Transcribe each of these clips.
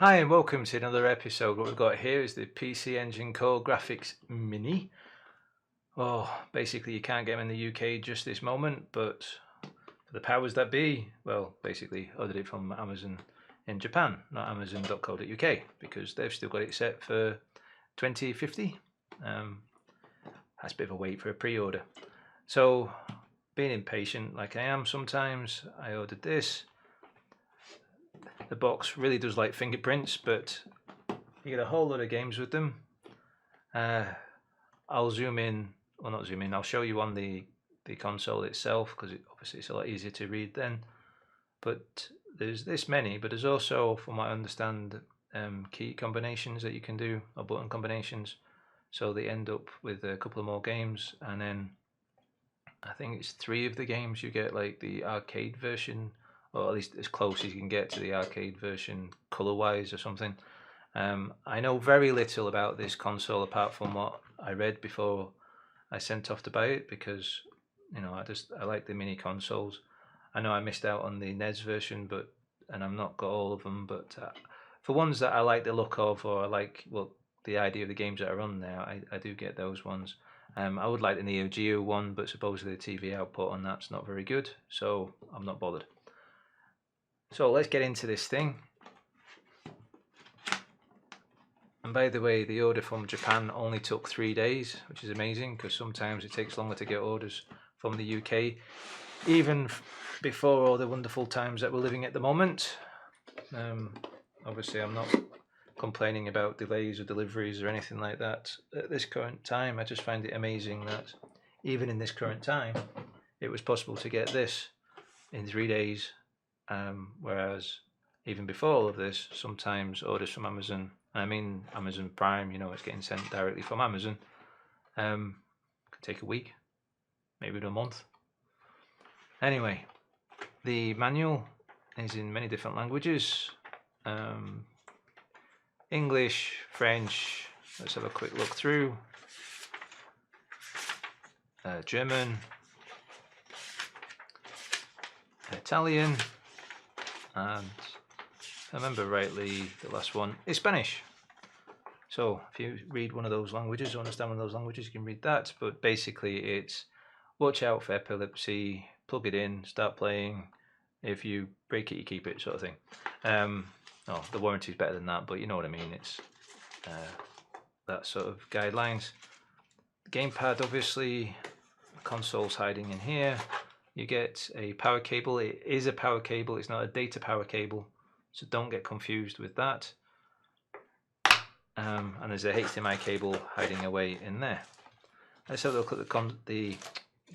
Hi and welcome to another episode. What we've got here is the PC Engine Core Grafx Mini. Oh, basically you can't get them in the UK just this moment, but for the powers that be, well, basically ordered it from Amazon in Japan, not amazon.co.uk, because they've still got it set for 2050. That's a bit of a wait for a pre-order. So, being impatient like I am sometimes, I ordered this. The box really does like fingerprints, but you get a whole lot of games with them. I'll zoom in, well not zoom in, I'll show you on the console itself, because obviously it's a lot easier to read then. But there's this many, but there's also, from what I understand, key combinations that you can do, or button combinations. So they end up with a couple of more games, and then I think it's 3 of the games you get like the arcade version, or at least as close as you can get to the arcade version color-wise or something. I know very little about this console apart from what I read before I sent off to buy it, because I like the mini consoles. I know I missed out on the NES version, and I've not got all of them. But for ones that I like the look of, or I like the idea of the games that are on there, I do get those ones. I would like the Neo Geo one, but supposedly the TV output on that's not very good, so I'm not bothered. So let's get into this thing. And by the way, the order from Japan only took 3 days, which is amazing, because sometimes it takes longer to get orders from the UK, even before all the wonderful times that we're living at the moment. Obviously I'm not complaining about delays or deliveries or anything like that at this current time. I just find it amazing that even in this current time it was possible to get this in 3 days, whereas even before all of this, sometimes orders from Amazon, I mean Amazon Prime, it's getting sent directly from Amazon, could take a week, maybe a month. Anyway, the manual is in many different languages. English, French, let's have a quick look through. German, Italian, and if I remember rightly, the last one is Spanish. So if you read one of those languages or understand one of those languages, you can read that. But basically it's watch out for epilepsy, plug it in, start playing. If you break it, you keep it, sort of thing. Oh, the warranty is better than that, but you know what I mean. It's that sort of guidelines. The gamepad, obviously, the console's hiding in here. You get a power cable. It is a power cable, it's not a data power cable, so don't get confused with that. And there's a HDMI cable hiding away in there. Let's have a look at the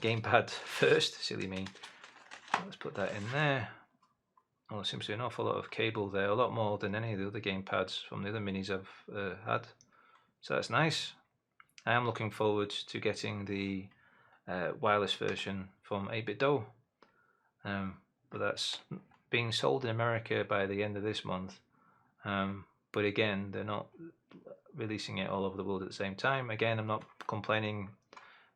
gamepad first. Silly me. Let's put that in there. Oh, there seems to be an awful lot of cable there, a lot more than any of the other gamepads from the other minis I've had. So that's nice. I am looking forward to getting the wireless version from 8BitDo, but that's being sold in America by the end of this month. But again, they're not releasing it all over the world at the same time. Again, I'm not complaining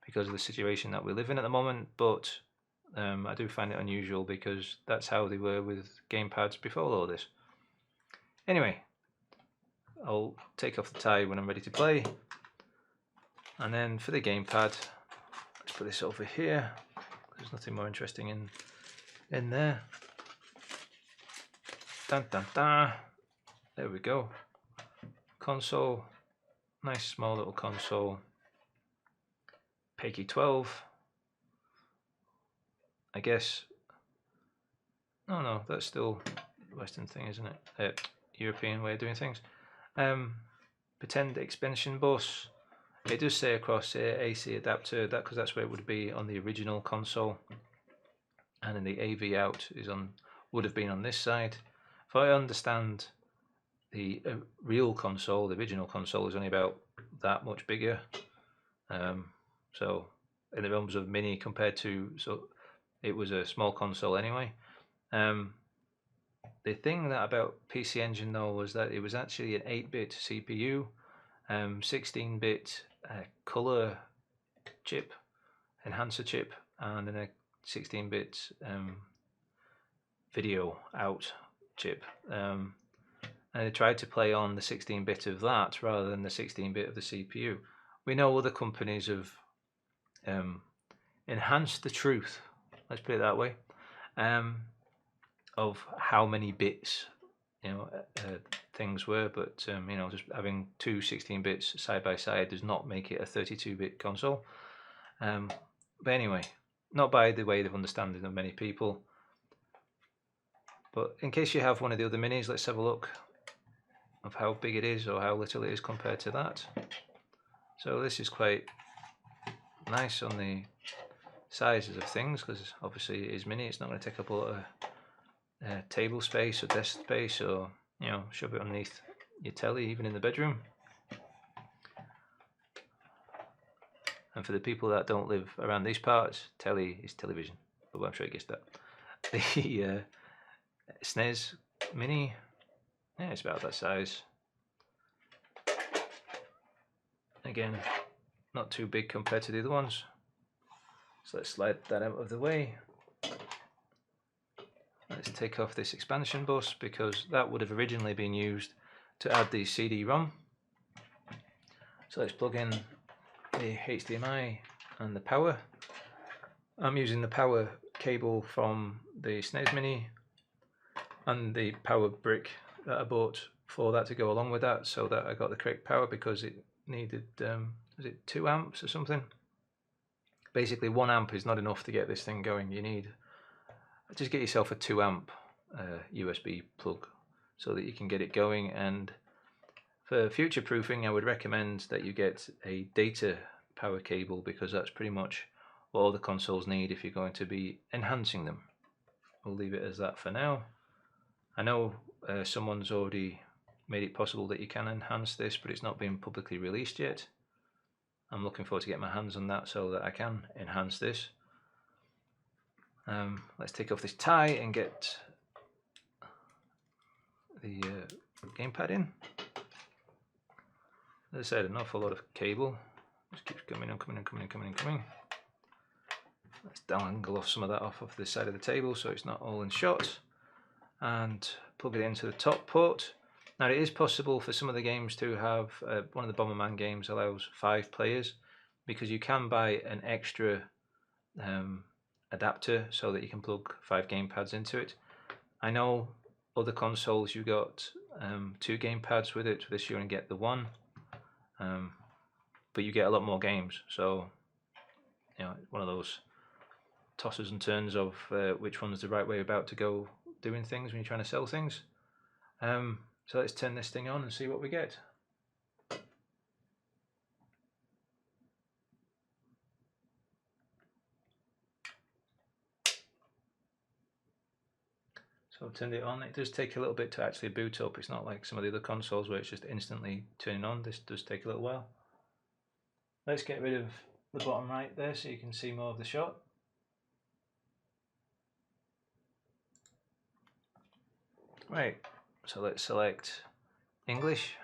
because of the situation that we live in at the moment, but I do find it unusual because that's how they were with gamepads before all this. Anyway, I'll take off the tie when I'm ready to play. And then for the gamepad, let's put this over here. There's nothing more interesting in there. Dun dun dun. There we go. Console, nice small little console. PEGI 12. I guess. No, that's still a Western thing, isn't it? European way of doing things. Pretend expansion bus. It does say across here AC adapter, because that's where it would be on the original console, and then the AV out would have been on this side. If I understand, the real console, the original console, is only about that much bigger. So in the realms of mini compared to, so it was a small console anyway. The thing that about PC Engine though was that it was actually an 8-bit CPU, 16-bit color chip, enhancer chip, and then a 16-bit video out chip. and they tried to play on the 16-bit of that rather than the 16-bit of the CPU. We know other companies have enhanced the truth, let's put it that way, of how many bits things were, but just having two 16 bits side by side does not make it a 32-bit console. But anyway, not by the way of understanding of many people. But in case you have one of the other minis, let's have a look of how big it is or how little it is compared to that. So this is quite nice on the sizes of things, because obviously it is mini. It's not going to take up a lot of table space or desk space, or shove it underneath your telly even in the bedroom. And for the people that don't live around these parts, telly is television, but I'm sure you guessed that. The SNES Mini, yeah, it's about that size. Again, not too big compared to the other ones. So let's slide that out of the way. Let's take off this expansion bus, because that would have originally been used to add the CD-ROM. So let's plug in the HDMI and the power. I'm using the power cable from the SNES Mini and the power brick that I bought for that to go along with that, so that I got the correct power, because it needed, was it 2 amps or something? Basically 1 amp is not enough to get this thing going. You need, just get yourself a 2 amp USB plug so that you can get it going. And for future proofing, I would recommend that you get a data power cable, because that's pretty much what all the consoles need if you're going to be enhancing them. We'll leave it as that for now. I know someone's already made it possible that you can enhance this, but it's not been publicly released yet. I'm looking forward to getting my hands on that so that I can enhance this. Let's take off this tie and get the gamepad in. As I said, an awful lot of cable. Just keeps coming and coming and coming and coming and coming. Let's dangle off some of that off of the side of the table so it's not all in shot. And plug it into the top port. Now it is possible for some of the games to have, one of the Bomberman games allows 5 players, because you can buy an extra adapter so that you can plug 5 gamepads into it. I know other consoles you got 2 gamepads with it. This you only get the 1, but you get a lot more games. So one of those tosses and turns of which one's the right way about to go doing things when you're trying to sell things. So let's turn this thing on and see what we get. So I've turned it on. It does take a little bit to actually boot up. It's not like some of the other consoles where it's just instantly turning on. This does take a little while. Let's get rid of the bottom right there so you can see more of the shot. Right, so let's select English,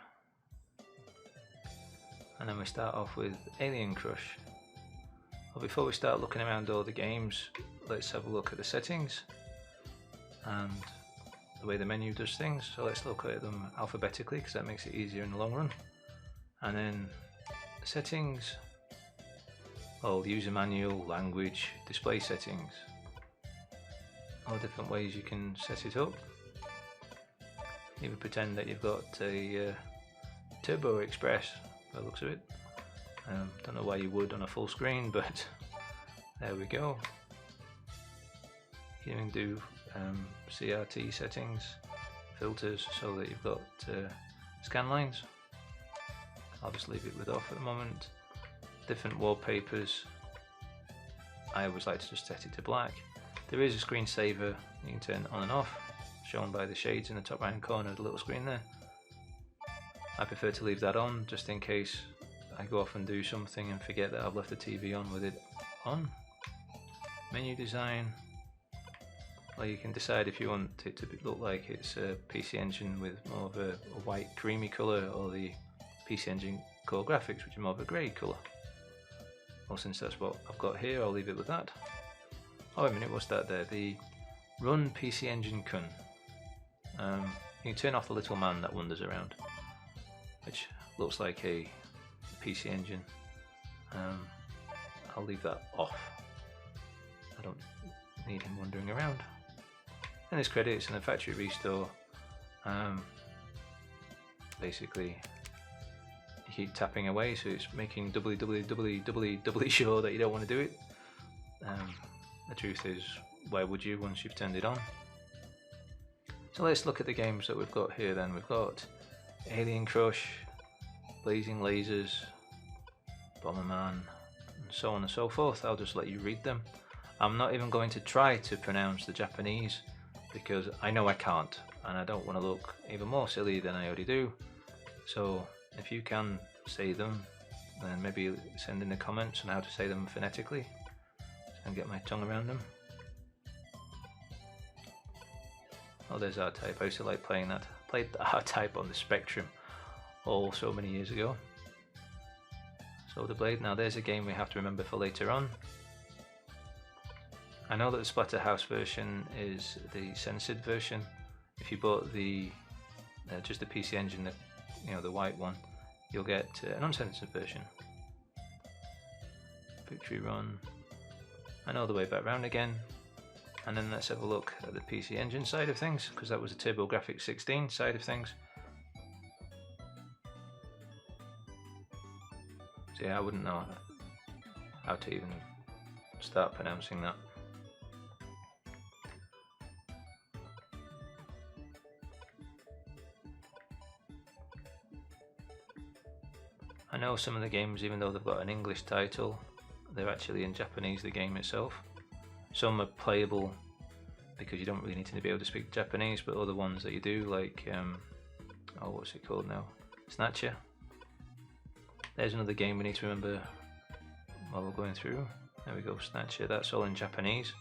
and then we start off with Alien Crush. Well, before we start looking around all the games, let's have a look at the settings and the way the menu does things. So let's look at them alphabetically, because that makes it easier in the long run. And then settings, the user manual, language, display settings, all different ways you can set it up. Even pretend that you've got a Turbo Express by the looks of it. Don't know why you would on a full screen, but there we go. You can do CRT settings, filters, so that you've got scan lines. I'll just leave it with off at the moment. Different wallpapers. I always like to just set it to black. There is a screensaver you can turn on and off, shown by the shades in the top right hand corner of the little screen there. I prefer to leave that on, just in case I go off and do something and forget that I've left the TV on with it on. Menu design. Well, you can decide if you want it to look like it's a PC Engine with more of a white creamy colour, or the PC Engine Core Grafx, which is more of a grey colour. Well, since that's what I've got here, I'll leave it with that. Oh, wait a minute, what's that there? The Run PC Engine Kun. You can turn off the little man that wanders around, which looks like a PC engine. I'll leave that off. I don't need him wandering around. And there's credits and the factory restore. Basically, you keep tapping away, so it's making doubly sure that you don't want to do it. The truth is, why would you once you've turned it on? So let's look at the games that we've got here then. We've got Alien Crush, Blazing Lasers, Bomberman, and so on and so forth. I'll just let you read them. I'm not even going to try to pronounce the Japanese because I know I can't, and I don't want to look even more silly than I already do. So if you can say them, then maybe send in the comments on how to say them phonetically and get my tongue around them. Oh, there's R-Type. I used to like playing that. Played the R-Type on the Spectrum so many years ago. Solar Blade. Now there's a game we have to remember for later on. I know that the Splatterhouse version is the censored version. If you bought the just the PC Engine, the white one, you'll get an uncensored version. Victory Run. And all the way back round again. And then let's have a look at the PC Engine side of things, because that was the TurboGrafx 16 side of things. So yeah, I wouldn't know how to even start pronouncing that. I know some of the games, even though they've got an English title, they're actually in Japanese, the game itself. Some are playable because you don't really need to be able to speak Japanese, but other ones that you do, like, what's it called now? Snatcher. There's another game we need to remember while we're going through. There we go, Snatcher. That's all in Japanese.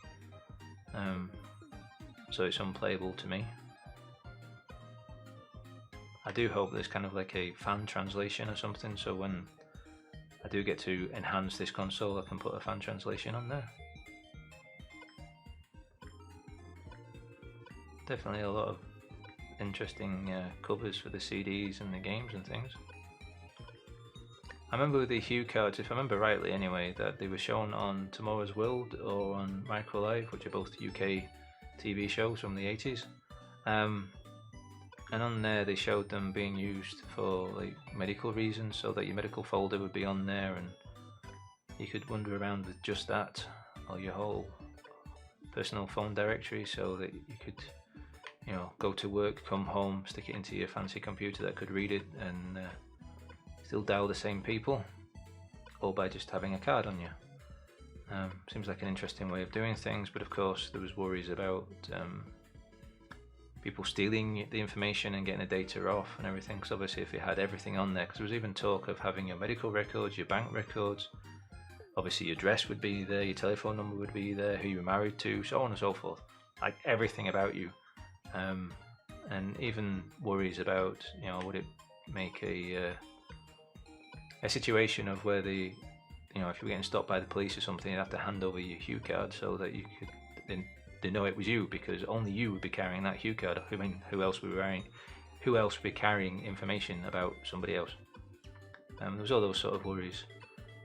So it's unplayable to me. I do hope there's kind of like a fan translation or something, so when I do get to enhance this console, I can put a fan translation on there. Definitely a lot of interesting covers for the CDs and the games and things. I remember with the Hue cards, if I remember rightly anyway, that they were shown on Tomorrow's World or on Micro Live, which are both UK TV shows from the 80s. And on there they showed them being used for like medical reasons, so that your medical folder would be on there and you could wander around with just that, or your whole personal phone directory, so that you could, go to work, come home, stick it into your fancy computer that could read it and still dial the same people, all by just having a card on you. Seems like an interesting way of doing things, but of course there was worries about people stealing the information and getting the data off and everything, because obviously if you had everything on there, because there was even talk of having your medical records, your bank records, obviously your address would be there, your telephone number would be there, who you were married to, so on and so forth, like everything about you. And even worries about, would it make a situation of where if you were getting stopped by the police or something, you'd have to hand over your Hue card so that you could they know it was you, because only you would be carrying that Hue card. I mean, who else would be carrying information about somebody else? There was all those sort of worries.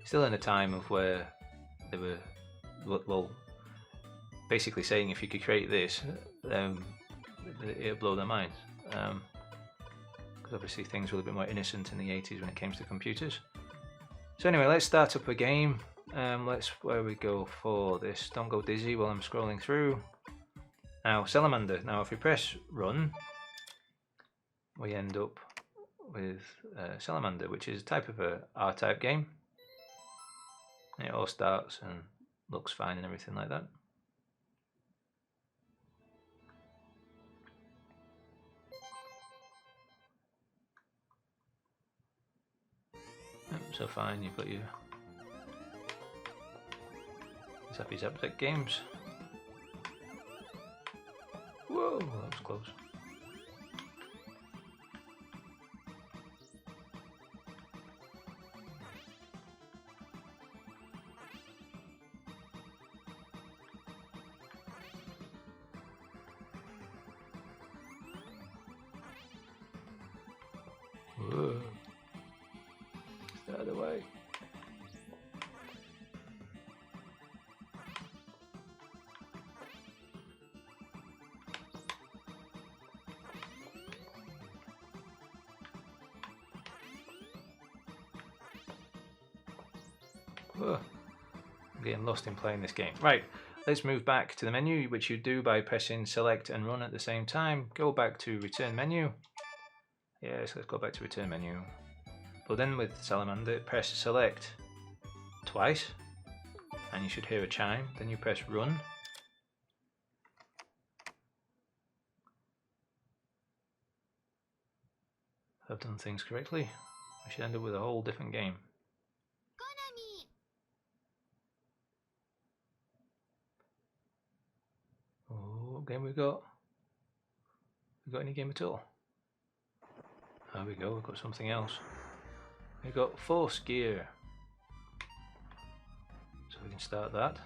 Still in a time of where they were, well, basically saying if you could create this, it'll blow their minds. Because obviously things were a bit more innocent in the 80s when it came to computers. So anyway, let's start up a game. Where we go for this. Don't go dizzy while I'm scrolling through. Now, Salamander. Now, if we press run, we end up with Salamander, which is a type of a R-type game. And it all starts and looks fine and everything like that. So fine, you've got your Zappy Zaptec games. Whoa, that was close. Out of the way. Whoa. I'm getting lost in playing this game. Right, let's move back to the menu, which you do by pressing select and run at the same time. Go back to return menu. Yes, let's go back to return menu. But then with Salamander, press select twice and you should hear a chime. Then you press run. If I've done things correctly, I should end up with a whole different game. Oh, what game we got? We got any game at all? There we go, we've got something else. We've got force gear. So we can start that.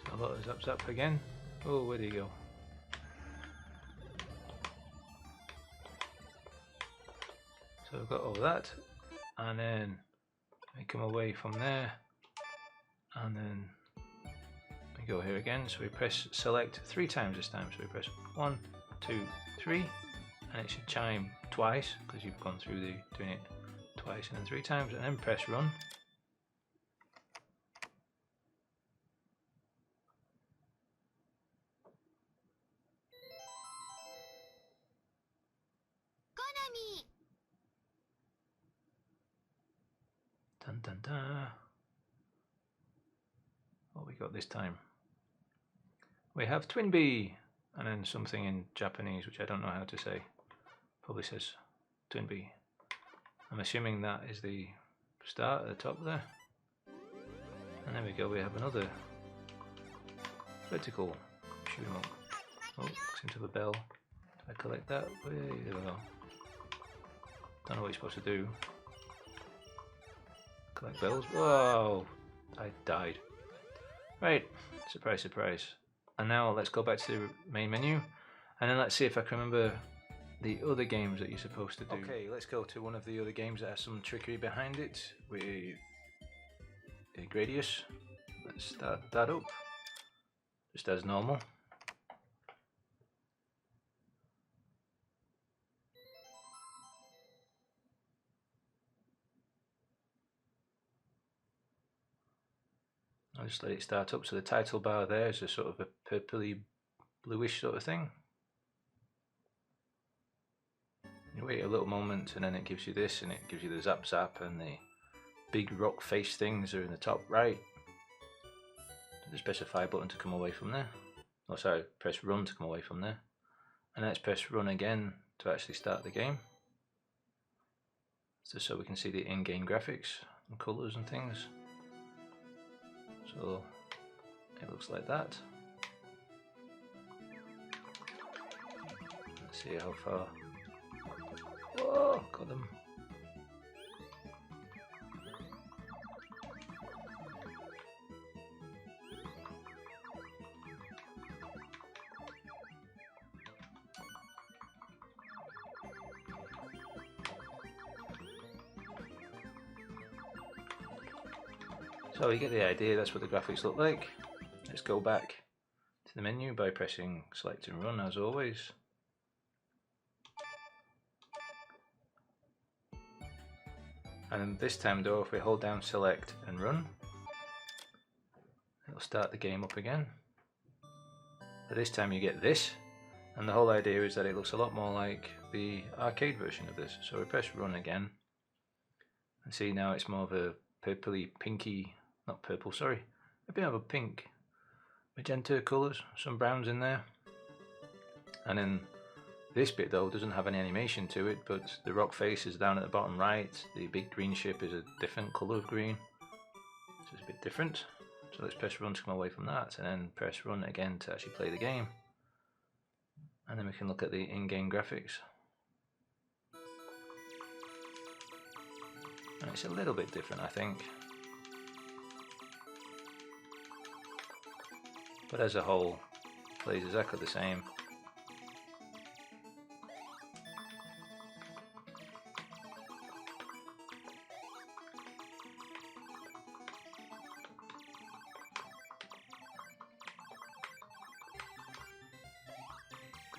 So a lot of zap again. Oh, where do you go? So we've got all that, and then we come away from there, and then we go here again. So we press select 3 times this time. So we press 1, 2, 3, and it should chime twice because you've gone through doing it twice and then 3 times, and then press run. Dun dun dun. What we got this time? We have Twin Bee, and then something in Japanese which I don't know how to say. Probably says Twin Bee. I'm assuming that is the start at the top there. And there we go, we have another vertical shoot 'em up. Oh, seems to have a bell. Do I collect that? There we go. Don't know what you're supposed to do. Collect bells. Whoa! I died. Right, surprise, surprise. And now let's go back to the main menu, and then let's see if I can remember the other games that you're supposed to do. Okay, let's go to one of the other games that has some trickery behind it with Gradius. Let's start that up, just as normal. I'll just let it start up. So the title bar there is a sort of a purpley bluish sort of thing. You wait a little moment and then it gives you this, and it gives you the zap zap, and the big rock face things are in the top right. The specify button to come away from there. Oh sorry, press run to come away from there. And let's press run again to actually start the game. Just so we can see the in-game graphics and colours and things. So it looks like that. Let's see how far. Whoa, got them. So you get the idea, that's what the graphics look like. Let's go back to the menu by pressing select and run as always. And this time though, if we hold down select and run, it'll start the game up again. But this time you get this, and the whole idea is that it looks a lot more like the arcade version of this. So we press run again, and see now it's more of a purpley pinky, not purple, sorry, a bit of a pink magenta colours, some browns in there. And then this bit though doesn't have any animation to it, but the rock face is down at the bottom right. The big green ship is a different colour of green, so it's a bit different. So let's press run to come away from that, and then press run again to actually play the game. And then we can look at the in-game graphics. And it's a little bit different, I think. but as a whole, plays exactly the same.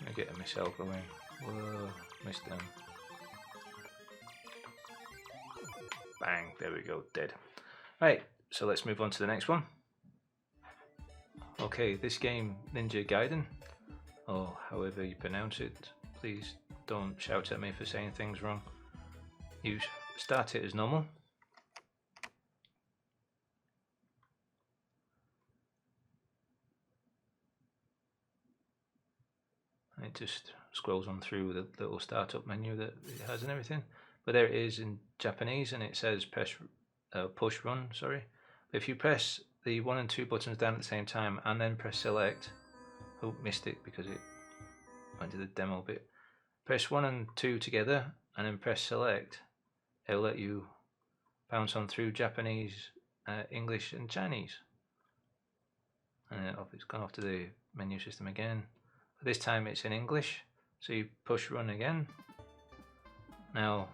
Let me get a missile going. Whoa, missed them. Bang, there we go, dead. Right, so let's move on to the next one. Okay, this game, Ninja Gaiden, or however you pronounce it, please don't shout at me for saying things wrong. You start it as normal. And it just scrolls on through the little startup menu that it has and everything. But there it is in Japanese, and it says push run, sorry. But if you press the 1 and 2 buttons down at the same time and then press select, oh, missed it because it went to the demo bit. Press 1 and 2 together and then press select. It'll let you bounce on through Japanese, English and Chinese. And it's gone off to the menu system again. But this time it's in English, so you push run again. Now,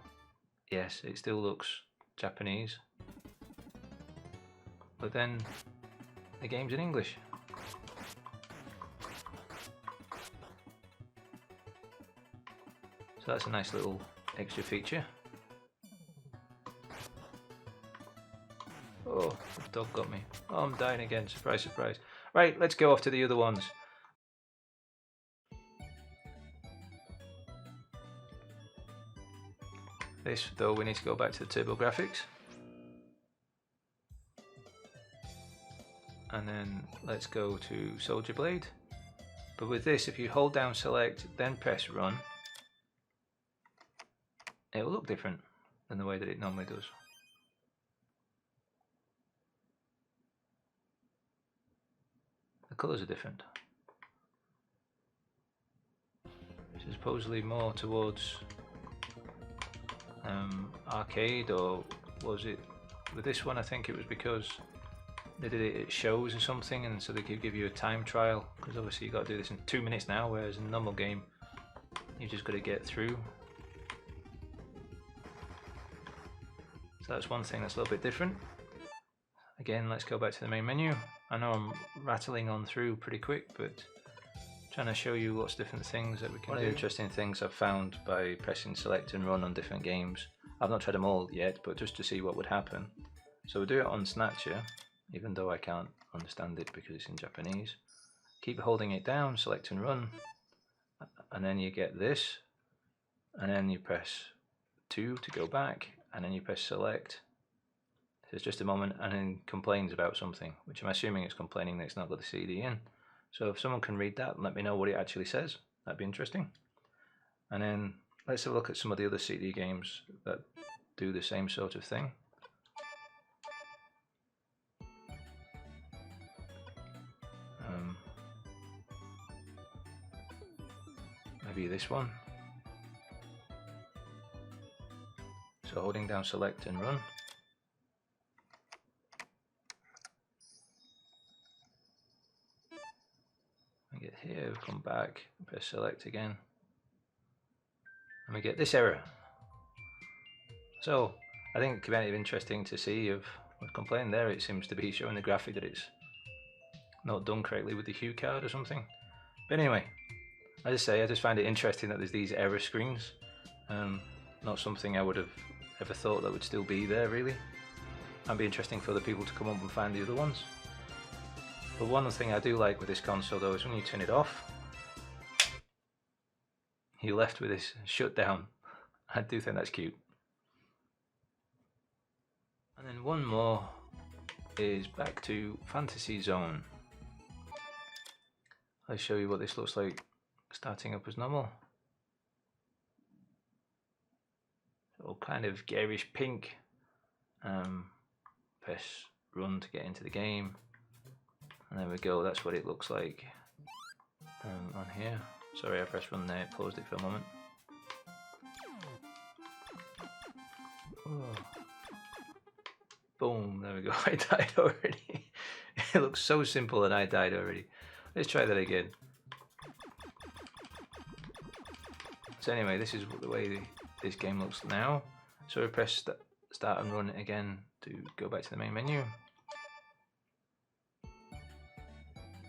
yes, it still looks Japanese, but then the game's in English. So that's a nice little extra feature. Oh, the dog got me. Oh, I'm dying again, surprise, surprise. Right, let's go off to the other ones. This, though, we need to go back to the TurboGrafx. And then let's go to Soldier Blade. But with this, if you hold down select, then press run, it will look different than the way that it normally does. The colours are different. This is supposedly more towards arcade, or was it with this one? I think it was because they did it at shows or something, and so they could give you a time trial, because obviously you got to do this in 2 minutes now, whereas in a normal game you just got to get through. So that's one thing that's a little bit different. Again, let's go back to the main menu. I know I'm rattling on through pretty quick, but trying to show you lots of different things that we can do. One of the interesting things I've found by pressing select and run on different games, I've not tried them all yet, but just to see what would happen. So we'll do it on Snatcher, even though I can't understand it because it's in Japanese. Keep holding it down, select and run, and then you get this, and then you press 2 to go back, and then you press select. There's just a moment, and then complains about something, which I'm assuming it's complaining that it's not got the CD in. So if someone can read that and let me know what it actually says, that'd be interesting. And then let's have a look at some of the other CD games that do the same sort of thing. Maybe this one. So holding down select and run. We get here, come back, press select again, and we get this error. So I think it could be kind of interesting to see if we're complaining there. It seems to be showing the graphic that it's not done correctly with the hue card or something. But anyway, as I say, I just find it interesting that there's these error screens. Not something I would have ever thought that would still be there, really. It'd be interesting for other people to come up and find the other ones. But one thing I do like with this console though is when you turn it off, you're left with this shutdown. I do think that's cute. And then one more is back to Fantasy Zone. I'll show you what this looks like starting up as normal. So kind of garish pink. Press run to get into the game. And there we go, that's what it looks like on here. Sorry, I pressed run there, paused it for a moment. Oh. Boom, there we go, I died already. It looks so simple and I died already. Let's try that again. So anyway, this is the way this game looks now. So we press start and run again to go back to the main menu.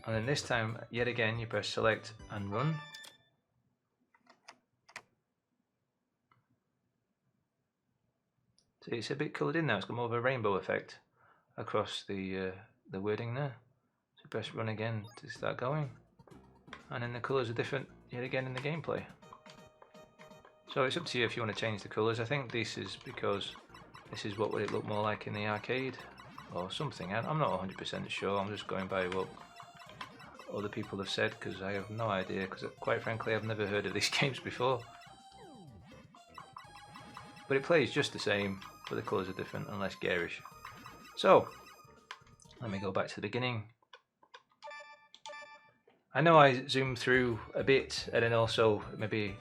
And then this time, yet again, you press select and run. See, it's a bit coloured in now. It's got more of a rainbow effect across the wording there. So press run again to start going, and then the colours are different yet again in the gameplay. So it's up to you if you want to change the colours. I think this is because this is what would it look more like in the arcade or something. I'm not 100% sure. I'm just going by what other people have said because I have no idea. Because quite frankly, I've never heard of these games before. But it plays just the same, but the colours are different and less garish. So let me go back to the beginning. I know I zoom through a bit, and then also maybe,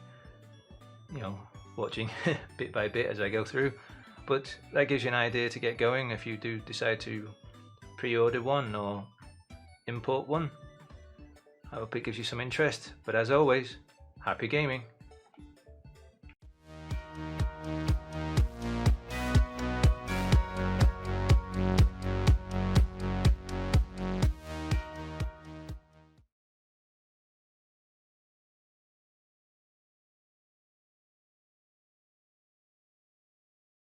you know, watching bit by bit as I go through, but that gives you an idea to get going if you do decide to pre-order one or import one. I hope it gives you some interest, but as always, happy gaming.